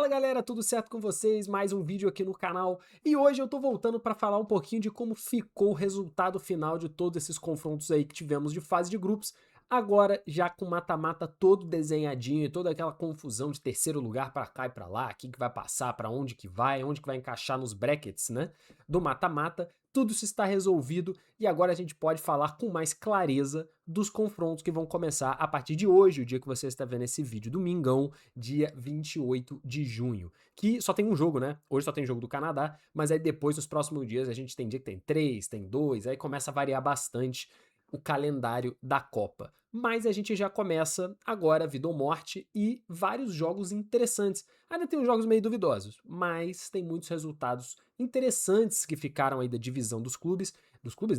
Fala galera, tudo certo com vocês? Mais um vídeo aqui no canal e hoje eu tô voltando para falar um pouquinho de como ficou o resultado final de todos esses confrontos aí que tivemos de fase de grupos, agora já com o mata-mata todo desenhadinho e toda aquela confusão de terceiro lugar para cá e para lá, quem que vai passar, para onde que vai encaixar nos brackets, né, do mata-mata. Tudo isso está resolvido e agora a gente pode falar com mais clareza dos confrontos que vão começar a partir de hoje, o dia que você está vendo esse vídeo, domingão, dia 28 de junho. Que só tem um jogo, né? Hoje só tem jogo do Canadá, mas aí depois, nos próximos dias, a gente tem dia que tem 3, tem 2, aí começa a variar bastante o calendário da Copa. Mas a gente já começa agora vida ou morte e vários jogos interessantes. Ainda tem uns jogos meio duvidosos, mas tem muitos resultados interessantes que ficaram aí da divisão dos clubes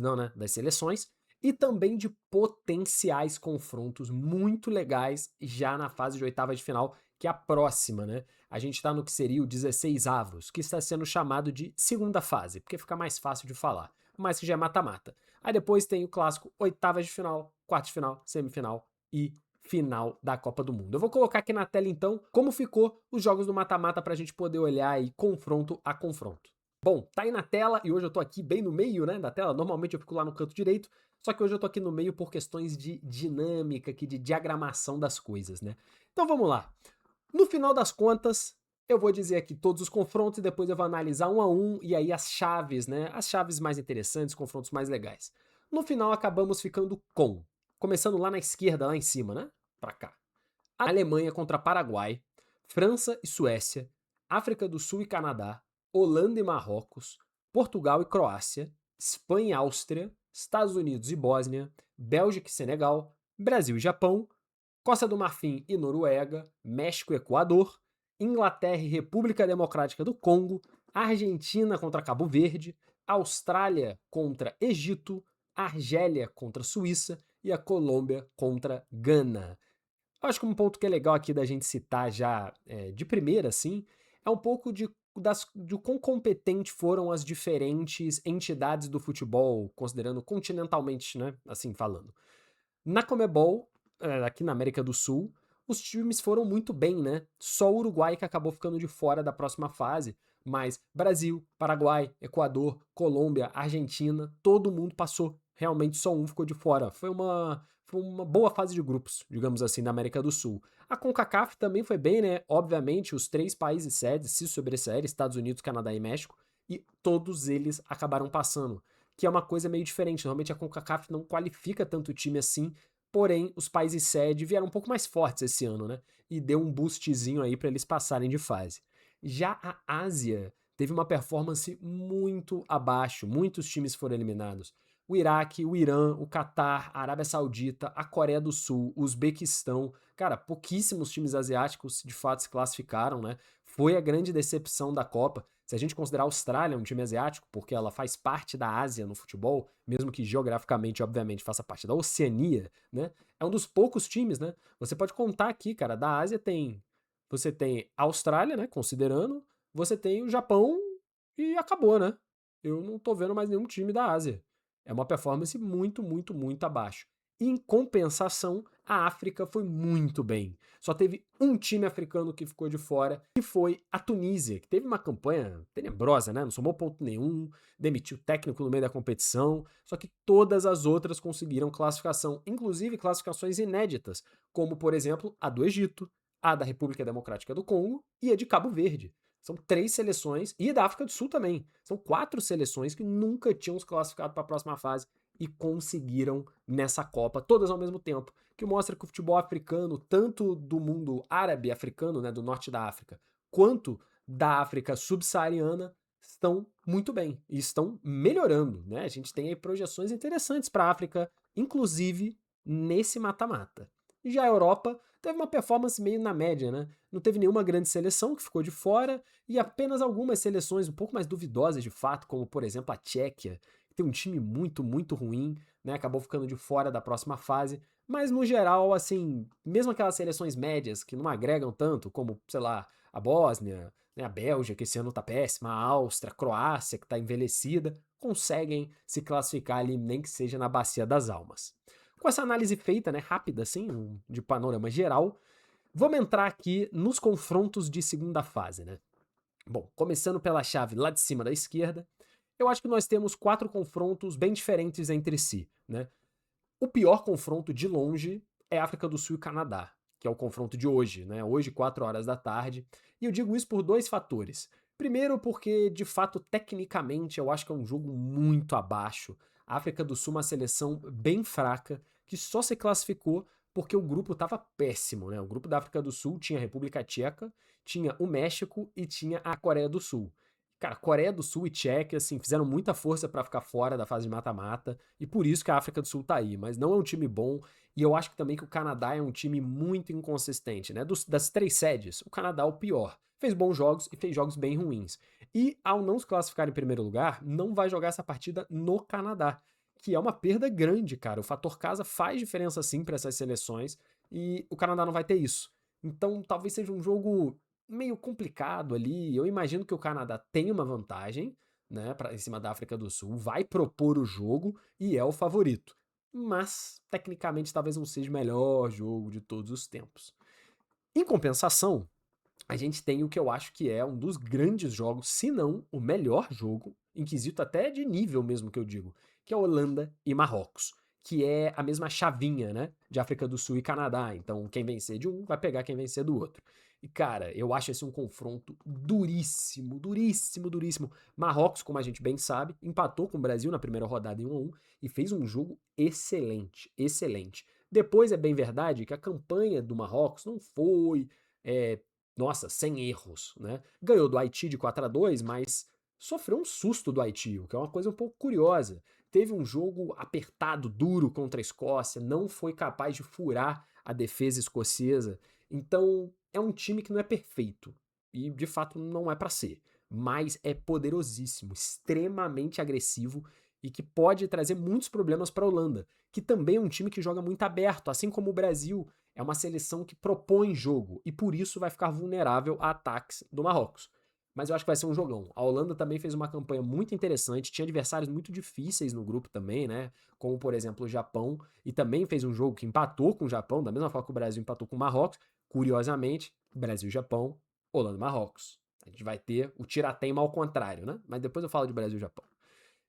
não, né? Das seleções, e também de potenciais confrontos muito legais já na fase de oitava de final, que é a próxima, né? A gente está no que seria o 16avos, que está sendo chamado de segunda fase, porque fica mais fácil de falar, mas que já é mata-mata. Aí depois tem o clássico oitavas de final, quartas de final, semifinal e final da Copa do Mundo. Eu vou colocar aqui na tela então como ficou os jogos do mata-mata para a gente poder olhar aí confronto a confronto. Bom, tá aí na tela e hoje eu tô aqui bem no meio, né, da tela. Normalmente eu fico lá no canto direito, só que hoje eu tô aqui no meio por questões de dinâmica, aqui de diagramação das coisas, né. Então vamos lá. No final das contas, eu vou dizer aqui todos os confrontos e depois eu vou analisar um a um e aí as chaves, né, as chaves mais interessantes, confrontos mais legais. No final acabamos ficando com, começando lá na esquerda, lá em cima, né, pra cá. Alemanha contra Paraguai, França e Suécia, África do Sul e Canadá, Holanda e Marrocos, Portugal e Croácia, Espanha e Áustria, Estados Unidos e Bósnia, Bélgica e Senegal, Brasil e Japão, Costa do Marfim e Noruega, México e Equador, Inglaterra e República Democrática do Congo, Argentina contra Cabo Verde, Austrália contra Egito, Argélia contra Suíça e a Colômbia contra Gana. Eu acho que um ponto que é legal aqui da gente citar já de primeira, assim, é um pouco de quão competente foram as diferentes entidades do futebol, considerando continentalmente, né, assim falando. Na Conmebol, aqui na América do Sul, os times foram muito bem, né? Só o Uruguai que acabou ficando de fora da próxima fase, mas Brasil, Paraguai, Equador, Colômbia, Argentina, todo mundo passou. Realmente só um ficou de fora. Foi uma boa fase de grupos, digamos assim, na América do Sul. A CONCACAF também foi bem, né? Obviamente, os três países sedes se sobressaíram, Estados Unidos, Canadá e México, e todos eles acabaram passando, que é uma coisa meio diferente. Normalmente a CONCACAF não qualifica tanto time assim, porém os países sede vieram um pouco mais fortes esse ano, né? E deu um boostzinho aí para eles passarem de fase. Já a Ásia teve uma performance muito abaixo, muitos times foram eliminados. O Iraque, o Irã, o Catar, a Arábia Saudita, a Coreia do Sul, o Uzbequistão. Cara, pouquíssimos times asiáticos de fato se classificaram, né? Foi a grande decepção da Copa. Se a gente considerar a Austrália um time asiático, porque ela faz parte da Ásia no futebol, mesmo que geograficamente, obviamente, faça parte da Oceania, né? É um dos poucos times, né? Você pode contar aqui, cara, da Ásia tem. Você tem a Austrália, né? Considerando, você tem o Japão e acabou, né? Eu não tô vendo mais nenhum time da Ásia. É uma performance muito, muito, muito abaixo. Em compensação, a África foi muito bem. Só teve um time africano que ficou de fora, que foi a Tunísia, que teve uma campanha tenebrosa, né? Não somou ponto nenhum, demitiu o técnico no meio da competição, só que todas as outras conseguiram classificação, inclusive classificações inéditas, como, por exemplo, a do Egito, a da República Democrática do Congo e a de Cabo Verde. São três seleções, e da África do Sul também. São quatro seleções que nunca tinham se classificado para a próxima fase e conseguiram nessa Copa, todas ao mesmo tempo, que mostra que o futebol africano, tanto do mundo árabe africano, né, do norte da África, quanto da África subsaariana, estão muito bem e estão melhorando, né? A gente tem aí projeções interessantes para a África, inclusive nesse mata-mata. Já a Europa teve uma performance meio na média, né? Não teve nenhuma grande seleção que ficou de fora e apenas algumas seleções um pouco mais duvidosas de fato, como por exemplo a Tchequia, que tem um time muito, muito ruim, né? Acabou ficando de fora da próxima fase, mas no geral, assim, mesmo aquelas seleções médias que não agregam tanto, como, sei lá, a Bósnia, né, a Bélgica, que esse ano tá péssima, a Áustria, a Croácia, que tá envelhecida, conseguem se classificar ali, nem que seja na bacia das almas. Com essa análise feita, né, rápida assim, de panorama geral, Vamos entrar aqui nos confrontos de segunda fase, né? Bom, começando pela chave lá de cima da esquerda, eu acho que nós temos 4 confrontos bem diferentes entre si, né? O pior confronto de longe é África do Sul e Canadá, que é o confronto de hoje, né? Hoje, 4 horas da tarde. E eu digo isso por 2 fatores. Primeiro, porque de fato, tecnicamente, eu acho que é um jogo muito abaixo. A África do Sul é uma seleção bem fraca, que só se classificou porque o grupo estava péssimo, né? O grupo da África do Sul tinha a República Tcheca, tinha o México e tinha a Coreia do Sul. Cara, Coreia do Sul e Tchequia, assim, fizeram muita força pra ficar fora da fase de mata-mata, e por isso que a África do Sul tá aí, mas não é um time bom, e eu acho que também que o Canadá é um time muito inconsistente, né? Das 3 sedes, o Canadá é o pior. Fez bons jogos e fez jogos bem ruins. E ao não se classificar em primeiro lugar, não vai jogar essa partida no Canadá, que é uma perda grande, cara. O fator casa faz diferença sim pra essas seleções, e o Canadá não vai ter isso. Então, talvez seja um jogo meio complicado ali. Eu imagino que o Canadá tem uma vantagem, né, em cima da África do Sul, vai propor o jogo e é o favorito. Mas, tecnicamente, talvez não seja o melhor jogo de todos os tempos. Em compensação, a gente tem o que eu acho que é um dos grandes jogos, se não o melhor jogo, em quesito até de nível mesmo que eu digo, que é Holanda e Marrocos, que é a mesma chavinha, né, de África do Sul e Canadá. Então, quem vencer de um vai pegar quem vencer do outro. E cara, eu acho esse um confronto duríssimo, duríssimo, duríssimo. Marrocos, como a gente bem sabe, empatou com o Brasil na primeira rodada em 1-1 e fez um jogo excelente, excelente. Depois é bem verdade que a campanha do Marrocos não foi é, nossa, sem erros, né? Ganhou do Haiti de 4-2, mas sofreu um susto do Haiti, o que é uma coisa um pouco curiosa. Teve um jogo apertado, duro contra a Escócia, não foi capaz de furar a defesa escocesa. Então, é um time que não é perfeito e de fato não é para ser, mas é poderosíssimo, extremamente agressivo e que pode trazer muitos problemas para a Holanda, que também é um time que joga muito aberto, assim como o Brasil é uma seleção que propõe jogo e por isso vai ficar vulnerável a ataques do Marrocos. Mas eu acho que vai ser um jogão. A Holanda também fez uma campanha muito interessante, tinha adversários muito difíceis no grupo também, né? Como, por exemplo, o Japão, e também fez um jogo que empatou com o Japão, da mesma forma que o Brasil empatou com o Marrocos. Curiosamente, Brasil e Japão, Holanda e Marrocos. A gente vai ter o tirateima ao contrário, né? Mas depois eu falo de Brasil e Japão.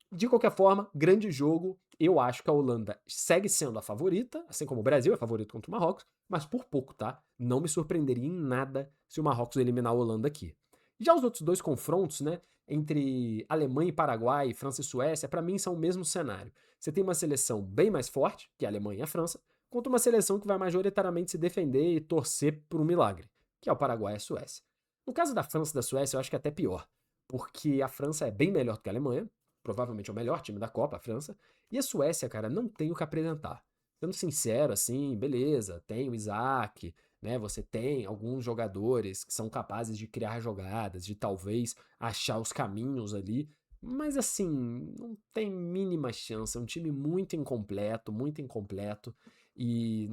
De qualquer forma, grande jogo. Eu acho que a Holanda segue sendo a favorita, assim como o Brasil é favorito contra o Marrocos, mas por pouco, tá? Não me surpreenderia em nada se o Marrocos eliminar a Holanda aqui. Já os outros 2 confrontos, né, entre Alemanha e Paraguai, França e Suécia, para mim são o mesmo cenário. Você tem uma seleção bem mais forte, que é a Alemanha e a França, contra uma seleção que vai majoritariamente se defender e torcer por um milagre, que é o Paraguai e a Suécia. No caso da França e da Suécia, eu acho que é até pior, porque a França é bem melhor do que a Alemanha, provavelmente é o melhor time da Copa, a França. E a Suécia, cara, não tem o que apresentar. Sendo sincero, assim, beleza, tem o Isaac, né? Você tem alguns jogadores que são capazes de criar jogadas, de talvez achar os caminhos ali. Mas assim, não tem mínima chance. É um time muito incompleto, muito incompleto. E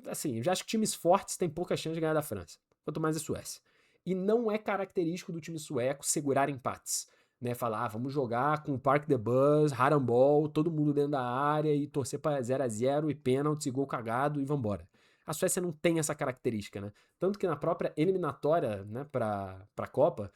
assim, eu já acho que times fortes têm pouca chance de ganhar da França. Quanto mais a Suécia. E não é característico do time sueco segurar empates, né, falar, ah, vamos jogar com o Park the Bus, Harambol, todo mundo dentro da área e torcer para 0-0 e pênaltis e gol cagado e vambora. A Suécia não tem essa característica, né? Tanto que na própria eliminatória, né, para a Copa,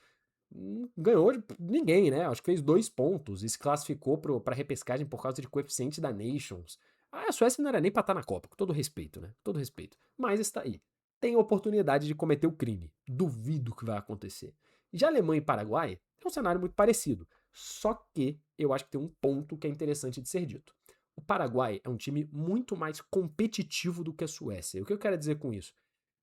ganhou de ninguém, né? Acho que fez 2 pontos e se classificou para repescagem por causa de coeficiente da Nations. A Suécia não era nem para estar na Copa, com todo respeito, né? Com todo respeito. Mas está aí. Tem a oportunidade de cometer o crime. Duvido que vai acontecer. Já Alemanha e Paraguai é um cenário muito parecido. Só que eu acho que tem um ponto que é interessante de ser dito. O Paraguai é um time muito mais competitivo do que a Suécia. E o que eu quero dizer com isso?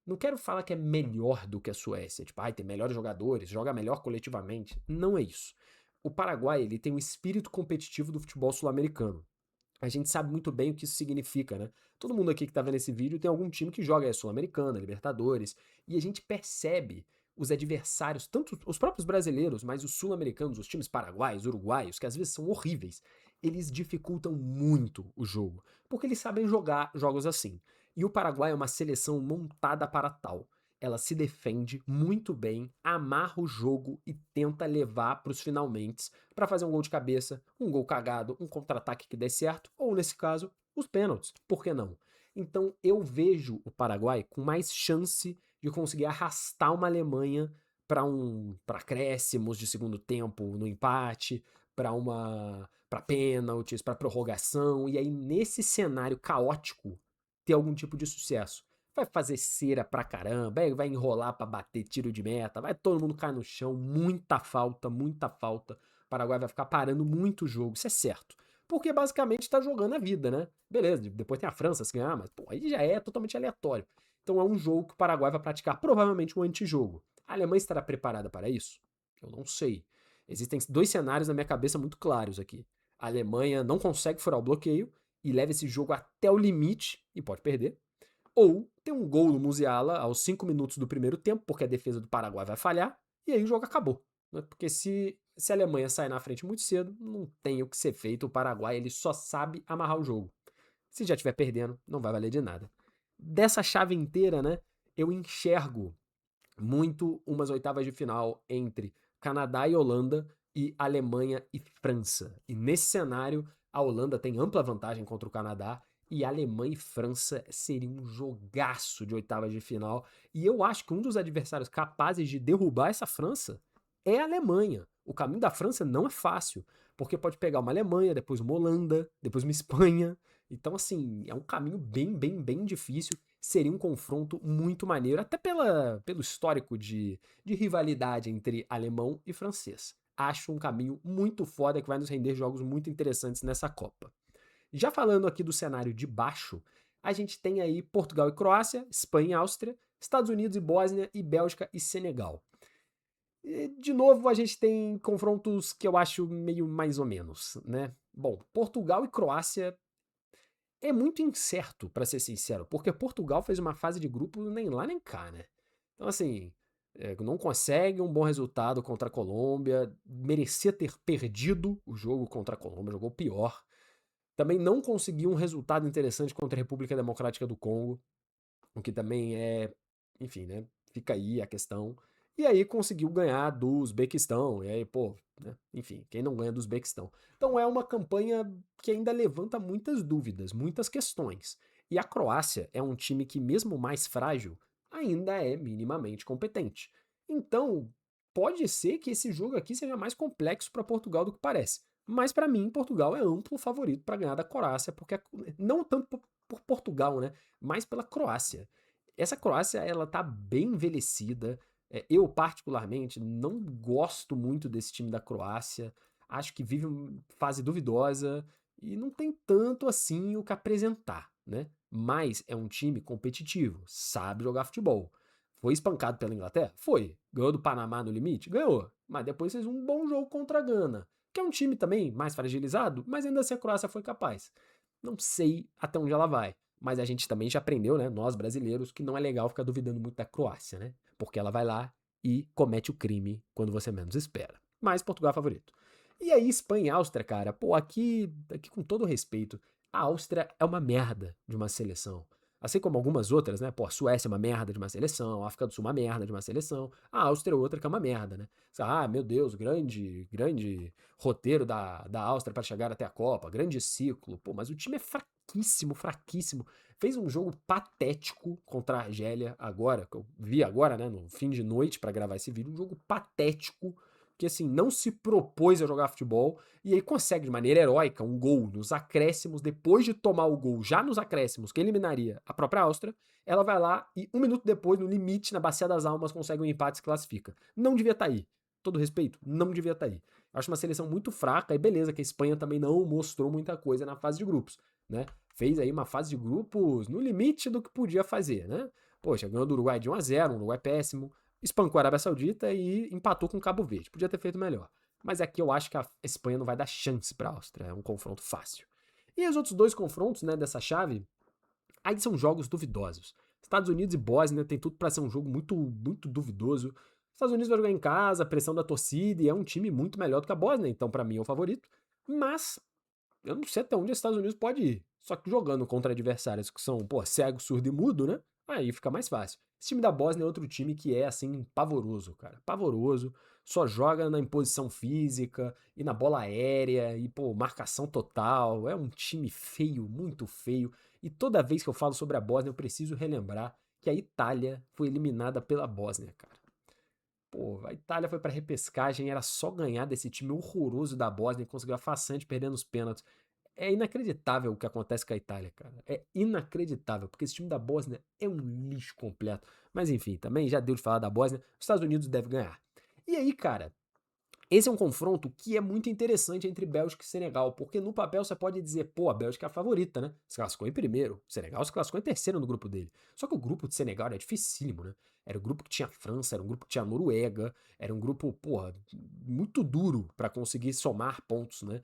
Não quero falar que é melhor do que a Suécia, tipo, ai, tem melhores jogadores, joga melhor coletivamente. Não é isso. O Paraguai, ele tem um espírito competitivo do futebol sul-americano. A gente sabe muito bem o que isso significa, né? Todo mundo aqui que tá vendo esse vídeo tem algum time que joga a Sul-Americana, Libertadores, e a gente percebe os adversários, tanto os próprios brasileiros, mas os sul-americanos, os times paraguaios, uruguaios, que às vezes são horríveis, eles dificultam muito o jogo, porque eles sabem jogar jogos assim. E o Paraguai é uma seleção montada para tal. Ela se defende muito bem, amarra o jogo e tenta levar para os finalmente para fazer um gol de cabeça, um gol cagado, um contra-ataque que dê certo, ou nesse caso, os pênaltis. Por que não? Então eu vejo o Paraguai com mais chance de conseguir arrastar uma Alemanha para acréscimos de segundo tempo no empate, para pênaltis, para prorrogação, e aí nesse cenário caótico ter algum tipo de sucesso. Vai fazer cera pra caramba, vai enrolar pra bater tiro de meta, vai todo mundo cair no chão, muita falta, muita falta. O Paraguai vai ficar parando muito o jogo, isso é certo. Porque basicamente tá jogando a vida, né? Beleza, depois tem a França se ganhar, mas pô, aí já é totalmente aleatório. Então é um jogo que o Paraguai vai praticar provavelmente um antijogo. A Alemanha estará preparada para isso? Eu não sei. Existem dois cenários na minha cabeça muito claros aqui. A Alemanha não consegue furar o bloqueio e leva esse jogo até o limite e pode perder. Ou tem um gol do Musiala aos 5 minutos do primeiro tempo, porque a defesa do Paraguai vai falhar, e aí o jogo acabou. Né? Porque se a Alemanha sair na frente muito cedo, não tem o que ser feito. O Paraguai ele só sabe amarrar o jogo. Se já estiver perdendo, não vai valer de nada. Dessa chave inteira, né, eu enxergo muito umas oitavas de final entre Canadá e Holanda e Alemanha e França. E nesse cenário, a Holanda tem ampla vantagem contra o Canadá e Alemanha e França seria um jogaço de oitavas de final. E eu acho que um dos adversários capazes de derrubar essa França é a Alemanha. O caminho da França não é fácil, porque pode pegar uma Alemanha, depois uma Holanda, depois uma Espanha. Então, assim, é um caminho bem difícil. Seria um confronto muito maneiro, até pelo histórico de rivalidade entre alemão e francês. Acho um caminho muito foda que vai nos render jogos muito interessantes nessa Copa. Já falando aqui do cenário de baixo, a gente tem aí Portugal e Croácia, Espanha e Áustria, Estados Unidos e Bósnia e Bélgica e Senegal. E, de novo, a gente tem confrontos que eu acho meio mais ou menos, né? Bom, Portugal e Croácia é muito incerto, pra ser sincero, porque Portugal fez uma fase de grupo nem lá nem cá, né? Então, assim, não consegue um bom resultado contra a Colômbia, merecia ter perdido o jogo contra a Colômbia, jogou pior. Também não conseguiu um resultado interessante contra a República Democrática do Congo, o que também é, enfim, né? Fica aí a questão. E aí conseguiu ganhar do Uzbequistão. E aí, pô, né? Enfim, quem não ganha do Uzbequistão? Então é uma campanha que ainda levanta muitas dúvidas, muitas questões. E a Croácia é um time que, mesmo mais frágil, ainda é minimamente competente. Então, pode ser que esse jogo aqui seja mais complexo para Portugal do que parece. Mas para mim, Portugal é amplo favorito para ganhar da Croácia, porque não tanto por Portugal, né? Mas pela Croácia. Essa Croácia, ela tá bem envelhecida. Eu, particularmente, não gosto muito desse time da Croácia. Acho que vive uma fase duvidosa e não tem tanto assim o que apresentar, né? Mas é um time competitivo, sabe jogar futebol. Foi espancado pela Inglaterra? Foi. Ganhou do Panamá no limite? Ganhou. Mas depois fez um bom jogo contra a Gana, que é um time também mais fragilizado, mas ainda assim a Croácia foi capaz. Não sei até onde ela vai. Mas a gente também já aprendeu, né, nós brasileiros, que não é legal ficar duvidando muito da Croácia, né? Porque ela vai lá e comete o crime quando você menos espera. Mas Portugal é favorito. E aí, Espanha e Áustria, cara, pô, aqui com todo respeito, a Áustria é uma merda de uma seleção. Assim como algumas outras, né? Pô, a Suécia é uma merda de uma seleção, a África do Sul é uma merda de uma seleção, a Áustria é outra que é uma merda, né? Ah, meu Deus, grande roteiro da Áustria para chegar até a Copa, grande ciclo, pô, mas o time é fraquíssimo. Fez um jogo patético contra a Argélia agora, que eu vi agora, né, no fim de noite para gravar esse vídeo, um jogo patético que assim não se propôs a jogar futebol e aí consegue de maneira heróica um gol nos acréscimos, depois de tomar o gol já nos acréscimos, que eliminaria a própria Áustria, ela vai lá e um minuto depois, no limite, na Bacia das Almas, consegue um empate e se classifica. Não devia estar aí. Todo respeito, não devia estar aí. Acho uma seleção muito fraca e beleza que a Espanha também não mostrou muita coisa na fase de grupos, né? Fez aí uma fase de grupos no limite do que podia fazer, né? Poxa, ganhou do Uruguai de 1 a 0, um Uruguai péssimo, espancou a Arábia Saudita e empatou com o Cabo Verde. Podia ter feito melhor. Mas aqui eu acho que a Espanha não vai dar chance para a Áustria. É um confronto fácil. E os outros dois confrontos, né, dessa chave, aí são jogos duvidosos. Estados Unidos e Bósnia tem tudo para ser um jogo muito duvidoso. Estados Unidos vai jogar em casa, pressão da torcida e é um time muito melhor do que a Bósnia, então para mim é o favorito. Mas eu não sei até onde os Estados Unidos pode ir. Só que jogando contra adversários que são, pô, cego, surdo e mudo, né? Aí fica mais fácil. Esse time da Bósnia é outro time que é, assim, pavoroso, cara. Pavoroso. Só joga na imposição física e na bola aérea e, pô, marcação total. É um time feio, muito feio. E toda vez que eu falo sobre a Bósnia, eu preciso relembrar que a Itália foi eliminada pela Bósnia, cara. Pô, a Itália foi pra repescagem, era só ganhar desse time horroroso da Bósnia e conseguiu a façante perdendo os pênaltis. É inacreditável o que acontece com a Itália, cara. É inacreditável, porque esse time da Bósnia é um lixo completo. Mas enfim, também já deu de falar da Bósnia, os Estados Unidos devem ganhar. E aí, cara, esse é um confronto que é muito interessante entre Bélgica e Senegal, porque no papel você pode dizer, pô, a Bélgica é a favorita, né? Se classificou em primeiro, o Senegal se classificou em terceiro no grupo dele. Só que o grupo de Senegal era dificílimo, né? Era o grupo que tinha França, era um grupo que tinha Noruega, era um grupo, porra, muito duro pra conseguir somar pontos, né?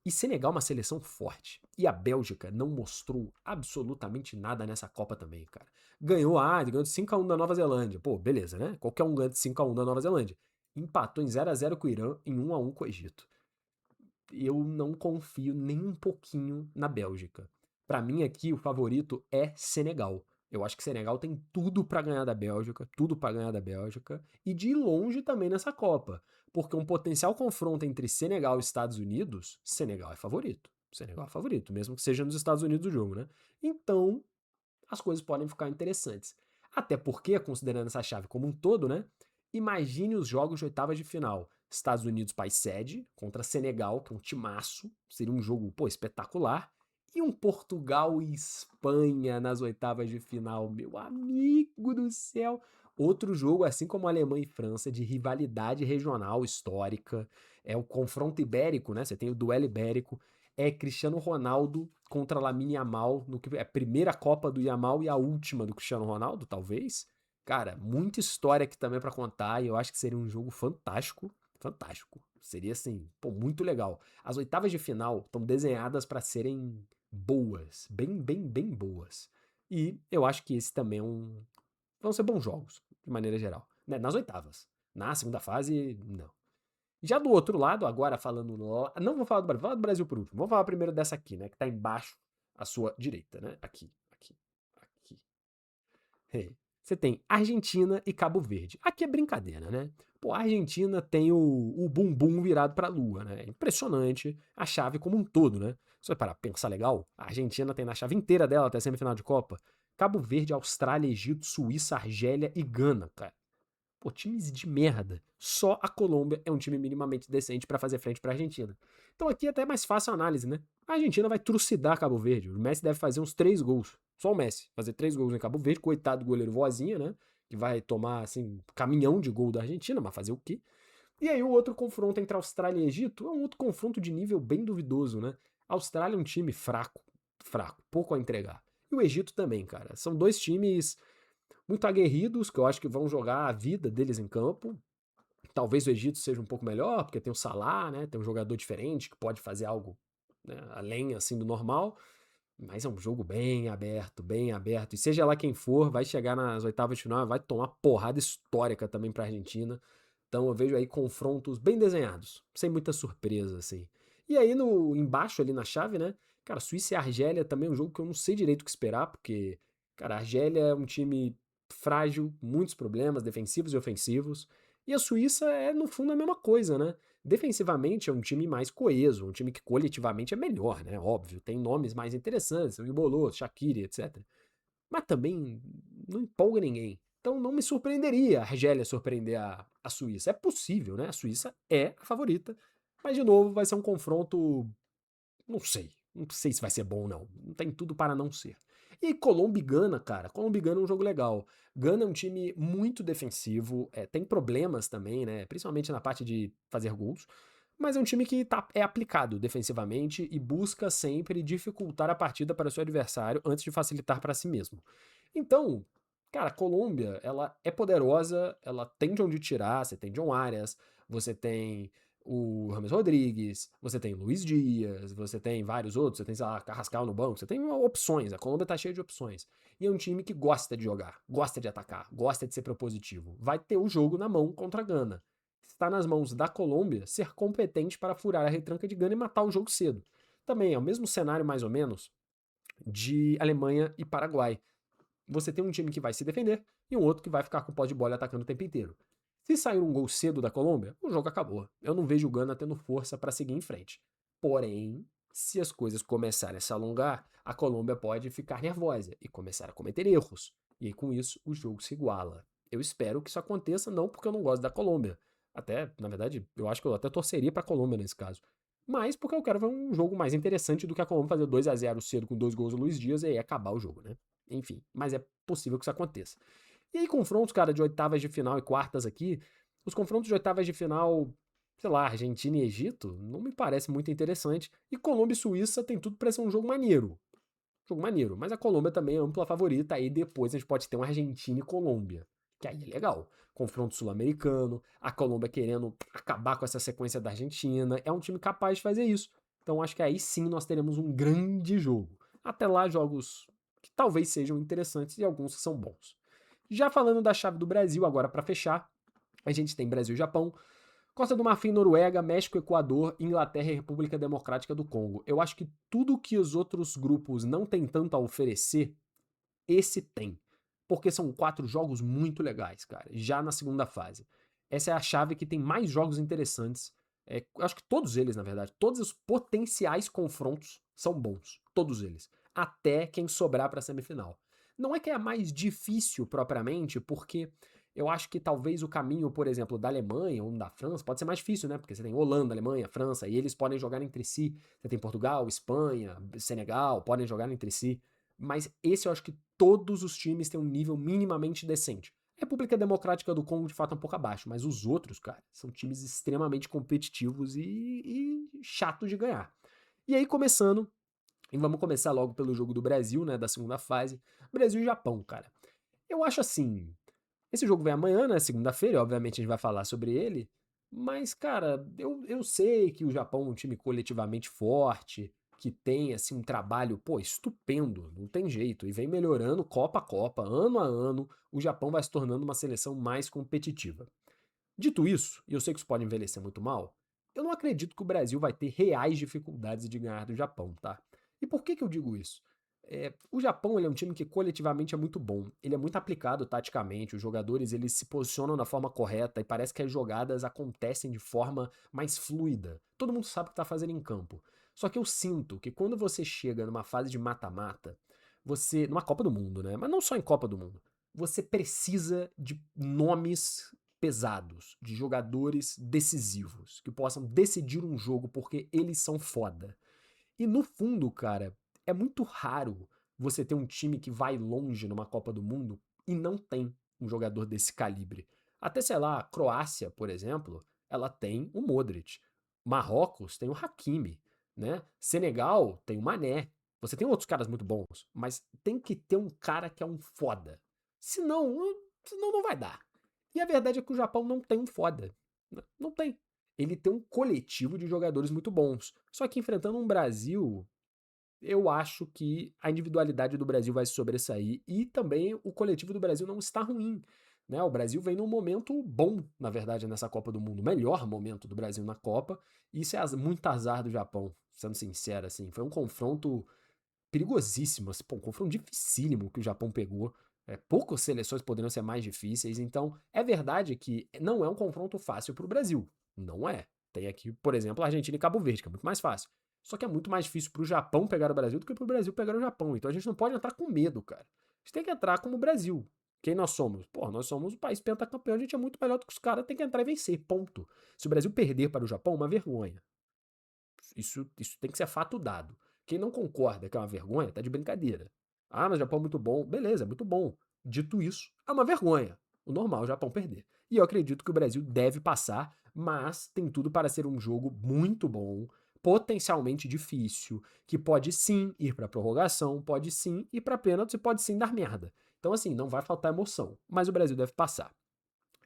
E Senegal é uma seleção forte. E a Bélgica não mostrou absolutamente nada nessa Copa também, cara. Ganhou de 5 a 1 da Nova Zelândia. Pô, beleza, né? Qualquer um ganha de 5 a 1 da Nova Zelândia. Empatou em 0 a 0 com o Irã, em 1 a 1 com o Egito. Eu não confio nem um pouquinho na Bélgica. Pra mim aqui o favorito é Senegal. Eu acho que Senegal tem tudo pra ganhar da Bélgica, tudo pra ganhar da Bélgica e de longe também nessa Copa, porque um potencial confronto entre Senegal e Estados Unidos, Senegal é favorito. Senegal é favorito, mesmo que seja nos Estados Unidos o jogo, né? Então, as coisas podem ficar interessantes. Até porque, considerando essa chave como um todo, né? Imagine os jogos de oitavas de final. Estados Unidos, país sede, contra Senegal, que é um timaço. Seria um jogo, pô, espetacular. E um Portugal e Espanha nas oitavas de final. Meu amigo do céu! Outro jogo, assim como Alemanha e França, de rivalidade regional histórica. É o confronto ibérico, né? Você tem o duelo ibérico. É Cristiano Ronaldo contra Lamine Yamal, no que é a primeira Copa do Yamal e a última do Cristiano Ronaldo, talvez. Cara, muita história aqui também pra contar e eu acho que seria um jogo fantástico, fantástico. Seria assim, pô, muito legal. As oitavas de final estão desenhadas pra serem boas, bem boas. E eu acho que esse também é um vão ser bons jogos, de maneira geral, né? Nas oitavas. Na segunda fase, não. Já do outro lado, agora falando lá, não vou falar do Brasil, vou falar do Brasil por último. Vamos falar primeiro dessa aqui, né, que tá embaixo à sua direita, né? Aqui. É. Você tem Argentina e Cabo Verde. Aqui é brincadeira, né? Pô, a Argentina tem o bumbum virado pra lua, né? É impressionante a chave como um todo, né? Se você parar pra pensar legal, a Argentina tem na chave inteira dela até a semifinal de Copa Cabo Verde, Austrália, Egito, Suíça, Argélia e Gana, cara. Pô, times de merda. Só a Colômbia é um time minimamente decente pra fazer frente pra Argentina. Então aqui é até mais fácil a análise, né? A Argentina vai trucidar Cabo Verde. O Messi deve fazer uns 3 gols. Só o Messi. Fazer 3 gols em Cabo Verde. Coitado do goleiro Vozinha, né? Que vai tomar, assim, caminhão de gol da Argentina, mas fazer o quê? E aí o outro confronto entre Austrália e Egito é um outro confronto de nível bem duvidoso, né? A Austrália é um time fraco. Fraco. Pouco a entregar. E o Egito também, cara. São dois times muito aguerridos, que eu acho que vão jogar a vida deles em campo. Talvez o Egito seja um pouco melhor, porque tem o Salah, né? Tem um jogador diferente que pode fazer algo, né, além assim do normal. Mas é um jogo bem aberto, bem aberto. E seja lá quem for, vai chegar nas oitavas de final, vai tomar porrada histórica também para a Argentina. Então eu vejo aí confrontos bem desenhados, sem muita surpresa assim. E aí no embaixo ali na chave, né? Cara, Suíça e Argélia também é um jogo que eu não sei direito o que esperar, porque cara, a Argélia é um time frágil, muitos problemas defensivos e ofensivos. E a Suíça é no fundo a mesma coisa, né? Defensivamente é um time mais coeso, um time que coletivamente é melhor, né? Óbvio, tem nomes mais interessantes, o Ibolô, Shaqiri, etc. Mas também não empolga ninguém. Então não me surpreenderia a Argélia surpreender a Suíça. É possível, né? A Suíça é a favorita. Mas, de novo, vai ser um confronto. Não sei. Não sei se vai ser bom, não. Não tem tudo para não ser. E Colômbia e Gana, cara. Colômbia e Gana é um jogo legal. Gana é um time muito defensivo. Tem problemas também, né? Principalmente na parte de fazer gols. Mas é um time que é aplicado defensivamente e busca sempre dificultar a partida para o seu adversário antes de facilitar para si mesmo. Então, cara, a Colômbia, ela é poderosa, ela tem de onde tirar, você tem John Arias, você tem o Rames Rodrigues, você tem Luiz Dias, você tem vários outros, você tem, sei lá, Carrascal no banco, você tem opções, a Colômbia tá cheia de opções. E é um time que gosta de jogar, gosta de atacar, gosta de ser propositivo. Vai ter o jogo na mão contra a Gana. Está nas mãos da Colômbia ser competente para furar a retranca de Gana e matar o jogo cedo. Também é o mesmo cenário, mais ou menos, de Alemanha e Paraguai. você tem um time que vai se defender e um outro que vai ficar com o pó de bola atacando o tempo inteiro. Se sair um gol cedo da Colômbia, o jogo acabou. Eu não vejo o Gana tendo força para seguir em frente. Porém, se as coisas começarem a se alongar, a Colômbia pode ficar nervosa e começar a cometer erros. E aí, com isso, o jogo se iguala. Eu espero que isso aconteça, não porque eu não gosto da Colômbia. Até, na verdade, eu acho que eu até torceria para a Colômbia nesse caso. Mas porque eu quero ver um jogo mais interessante do que a Colômbia fazer 2-0 cedo com 2 gols do Luiz Dias e aí acabar o jogo, né? Enfim, mas é possível que isso aconteça. E aí, confrontos, cara, de oitavas de final e quartas aqui, os confrontos de oitavas de final, sei lá, Argentina e Egito, não me parece muito interessante. E Colômbia e Suíça tem tudo para ser um jogo maneiro. Jogo maneiro. Mas a Colômbia também é ampla favorita. Aí depois a gente pode ter um Argentina e Colômbia. Que aí é legal. Confronto sul-americano, a Colômbia querendo acabar com essa sequência da Argentina. É um time capaz de fazer isso. Então acho que aí sim nós teremos um grande jogo. Até lá, jogos que talvez sejam interessantes e alguns que são bons. Já falando da chave do Brasil, agora para fechar, a gente tem Brasil e Japão, Costa do Marfim, Noruega, México, Equador, Inglaterra e República Democrática do Congo. Eu acho que tudo que os outros grupos não têm tanto a oferecer, esse tem. Porque são 4 jogos muito legais, cara, já na segunda fase. Essa é a chave que tem mais jogos interessantes. Eu acho que todos eles, na verdade, todos os potenciais confrontos são bons. Todos eles. Até quem sobrar para a semifinal. Não é que é a mais difícil propriamente, porque eu acho que talvez o caminho, por exemplo, da Alemanha ou da França pode ser mais difícil, né? Porque você tem Holanda, Alemanha, França, e eles podem jogar entre si. Você tem Portugal, Espanha, Senegal, podem jogar entre si. Mas esse eu acho que todos os times têm um nível minimamente decente. A República Democrática do Congo, de fato, é um pouco abaixo, mas os outros, cara, são times extremamente competitivos e chatos de ganhar. E aí, começando, e vamos começar logo pelo jogo do Brasil, né, da segunda fase, Brasil e Japão, cara. Eu acho assim, esse jogo vem amanhã, né? Segunda-feira, e obviamente a gente vai falar sobre ele. Mas, cara, eu sei que o Japão é um time coletivamente forte, que tem, assim, um trabalho, pô, estupendo, não tem jeito. E vem melhorando Copa a Copa, ano a ano, o Japão vai se tornando uma seleção mais competitiva. Dito isso, e eu sei que isso pode envelhecer muito mal, eu não acredito que o Brasil vai ter reais dificuldades de ganhar do Japão, tá? E por que eu digo isso? O Japão ele é um time que coletivamente é muito bom, ele é muito aplicado taticamente, os jogadores eles se posicionam da forma correta e parece que as jogadas acontecem de forma mais fluida. Todo mundo sabe o que está fazendo em campo. Só que eu sinto que quando você chega numa fase de mata-mata, você. Numa Copa do Mundo, né? Mas não só em Copa do Mundo. Você precisa de nomes pesados, de jogadores decisivos, que possam decidir um jogo porque eles são foda. E no fundo, cara, é muito raro você ter um time que vai longe numa Copa do Mundo e não tem um jogador desse calibre. Até, sei lá, a Croácia, por exemplo, ela tem o Modric. Marrocos tem o Hakimi, né? Senegal tem o Mané. Você tem outros caras muito bons, mas tem que ter um cara que é um foda. Senão, senão não vai dar. E a verdade é que o Japão não tem um foda. Não tem. Ele tem um coletivo de jogadores muito bons. Só que enfrentando um Brasil, eu acho que a individualidade do Brasil vai se sobressair e também o coletivo do Brasil não está ruim. Né? O Brasil vem num momento bom, na verdade, nessa Copa do Mundo. O melhor momento do Brasil na Copa. E isso é muito azar do Japão, sendo sincero. Assim. Foi um confronto perigosíssimo, assim, pô, um confronto dificílimo que o Japão pegou. Poucas seleções poderiam ser mais difíceis, então é verdade que não é um confronto fácil para o Brasil. Não é. Tem aqui, por exemplo, a Argentina e Cabo Verde, que é muito mais fácil. Só que é muito mais difícil para o Japão pegar o Brasil do que para o Brasil pegar o Japão. Então a gente não pode entrar com medo, cara. A gente tem que entrar como o Brasil. Quem nós somos? Pô, nós somos o país pentacampeão, a gente é muito melhor do que os caras, tem que entrar e vencer, ponto. Se o Brasil perder para o Japão, uma vergonha. Isso tem que ser fato dado. Quem não concorda que é uma vergonha, tá de brincadeira. Ah, mas o Japão é muito bom. Beleza, é muito bom. Dito isso, é uma vergonha. O normal é o Japão perder. E eu acredito que o Brasil deve passar, mas tem tudo para ser um jogo muito bom, potencialmente difícil, que pode sim ir para prorrogação, pode sim ir para pênalti e pode sim dar merda. Então, assim, não vai faltar emoção, mas o Brasil deve passar.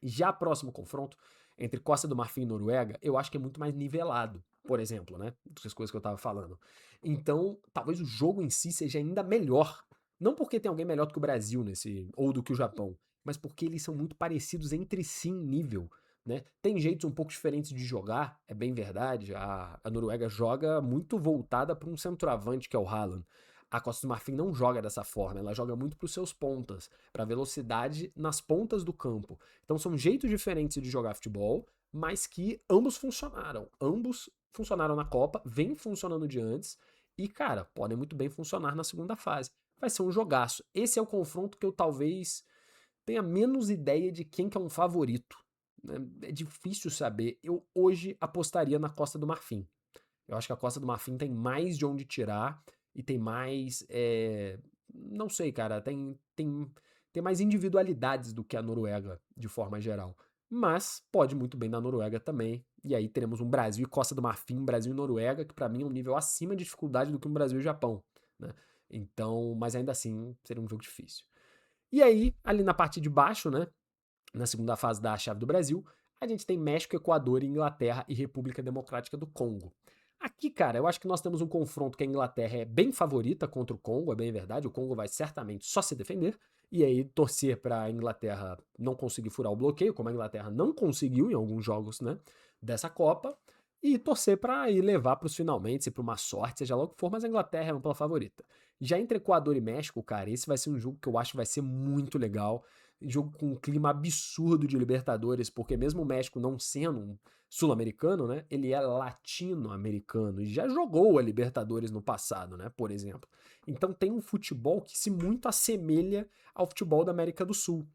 Já próximo confronto entre Costa do Marfim e Noruega, eu acho que é muito mais nivelado, por exemplo, né? Das coisas que eu tava falando. Então, talvez o jogo em si seja ainda melhor. Não porque tem alguém melhor do que o Brasil nesse, ou do que o Japão, mas porque eles são muito parecidos entre si em nível. Né? Tem jeitos um pouco diferentes de jogar, é bem verdade. A Noruega joga muito voltada para um centroavante que é o Haaland. A Costa do Marfim não joga dessa forma, ela joga muito para os seus pontas, para velocidade nas pontas do campo. Então são jeitos diferentes de jogar futebol, mas que ambos funcionaram. Ambos funcionaram na Copa, vem funcionando de antes e, cara, podem muito bem funcionar na segunda fase. Vai ser um jogaço. Esse é o confronto que eu talvez tenha menos ideia de quem que é um favorito, né? É difícil saber. Eu hoje apostaria na Costa do Marfim. Eu acho que a Costa do Marfim tem mais de onde tirar e tem mais. Não sei, cara. Tem mais individualidades do que a Noruega, de forma geral. Mas pode muito bem na Noruega também. E aí teremos um Brasil e Costa do Marfim, Brasil e Noruega, que pra mim é um nível acima de dificuldade do que um Brasil e Japão, né? Então, mas ainda assim seria um jogo difícil. E aí, ali na parte de baixo, né? Na segunda fase da chave do Brasil, a gente tem México, Equador, Inglaterra e República Democrática do Congo. Aqui, cara, eu acho que nós temos um confronto que a Inglaterra é bem favorita contra o Congo, é bem verdade. O Congo vai certamente só se defender. E aí torcer para a Inglaterra não conseguir furar o bloqueio, como a Inglaterra não conseguiu em alguns jogos, né, dessa Copa. E torcer para ir levar para os finalmente, para uma sorte, seja lá o que for, mas a Inglaterra é uma pela favorita. Já entre Equador e México, cara, esse vai ser um jogo que eu acho que vai ser muito legal. Jogo com um clima absurdo de Libertadores, porque mesmo o México não sendo um sul-americano, né, ele é latino-americano e já jogou a Libertadores no passado, né, por exemplo. Então tem um futebol que se muito assemelha ao futebol da América do Sul.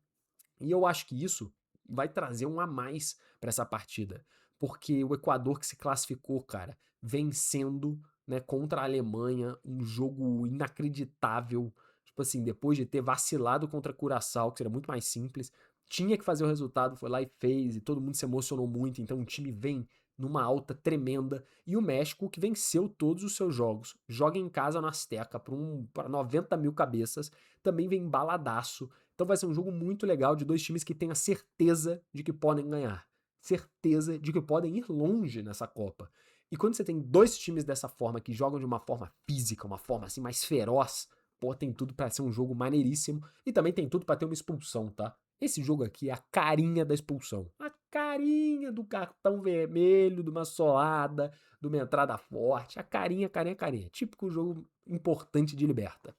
E eu acho que isso vai trazer um a mais para essa partida, porque o Equador que se classificou, cara, vencendo, né, contra a Alemanha, um jogo inacreditável, tipo assim, depois de ter vacilado contra a Curaçao, que seria muito mais simples, tinha que fazer o resultado, foi lá e fez, e todo mundo se emocionou muito, então o time vem numa alta tremenda, e o México, que venceu todos os seus jogos, joga em casa na Azteca para 90 mil cabeças, também vem embaladaço. Então vai ser um jogo muito legal de dois times que têm a certeza de que podem ganhar. Certeza de que podem ir longe nessa Copa. E quando você tem dois times dessa forma, que jogam de uma forma física, uma forma assim mais feroz, pô, tem tudo pra ser um jogo maneiríssimo. E também tem tudo pra ter uma expulsão, tá? Esse jogo aqui é a carinha da expulsão. A carinha do cartão vermelho, de uma solada, de uma entrada forte. A carinha, carinha, carinha. Típico jogo importante de Liberta.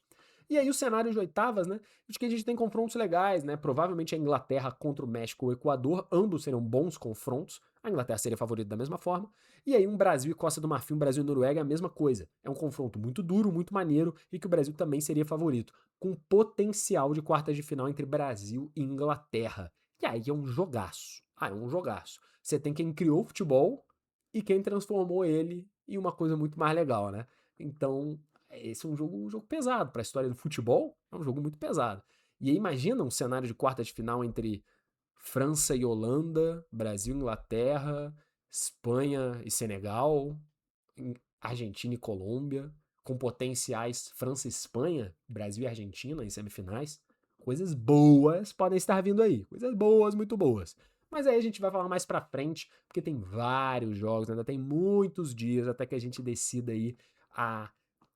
E aí o cenário de oitavas, né? Acho que a gente tem confrontos legais, né? Provavelmente a Inglaterra contra o México ou o Equador, ambos seriam bons confrontos. A Inglaterra seria favorita da mesma forma. E aí um Brasil e Costa do Marfim, um Brasil e Noruega é a mesma coisa. É um confronto muito duro, muito maneiro e que o Brasil também seria favorito, com potencial de quartas de final entre Brasil e Inglaterra. E aí é um jogaço. Ah, é um jogaço. Você tem quem criou o futebol e quem transformou ele em uma coisa muito mais legal, né? Então, esse é um jogo pesado para a história do futebol, é um jogo muito pesado. E aí imagina um cenário de quarta de final entre França e Holanda, Brasil e Inglaterra, Espanha e Senegal, Argentina e Colômbia, com potenciais França e Espanha, Brasil e Argentina em semifinais. Coisas boas podem estar vindo aí, coisas boas, muito boas. Mas aí a gente vai falar mais pra frente, porque tem vários jogos, ainda tem muitos dias até que a gente decida aí a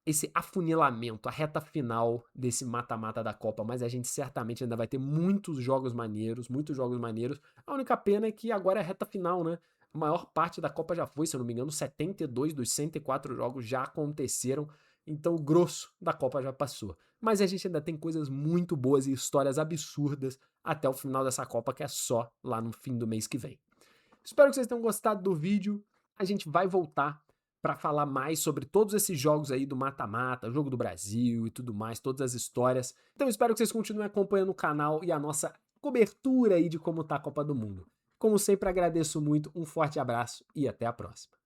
esse afunilamento, a reta final desse mata-mata da Copa, mas a gente certamente ainda vai ter muitos jogos maneiros, muitos jogos maneiros. A única pena é que agora é a reta final, né? A maior parte da Copa já foi, se eu não me engano, 72 dos 104 jogos já aconteceram, então o grosso da Copa já passou. Mas a gente ainda tem coisas muito boas e histórias absurdas até o final dessa Copa, que é só lá no fim do mês que vem. Espero que vocês tenham gostado do vídeo. A gente vai voltar para falar mais sobre todos esses jogos aí do mata-mata, jogo do Brasil e tudo mais, todas as histórias. Então espero que vocês continuem acompanhando o canal e a nossa cobertura aí de como tá a Copa do Mundo. Como sempre, agradeço muito, um forte abraço e até a próxima.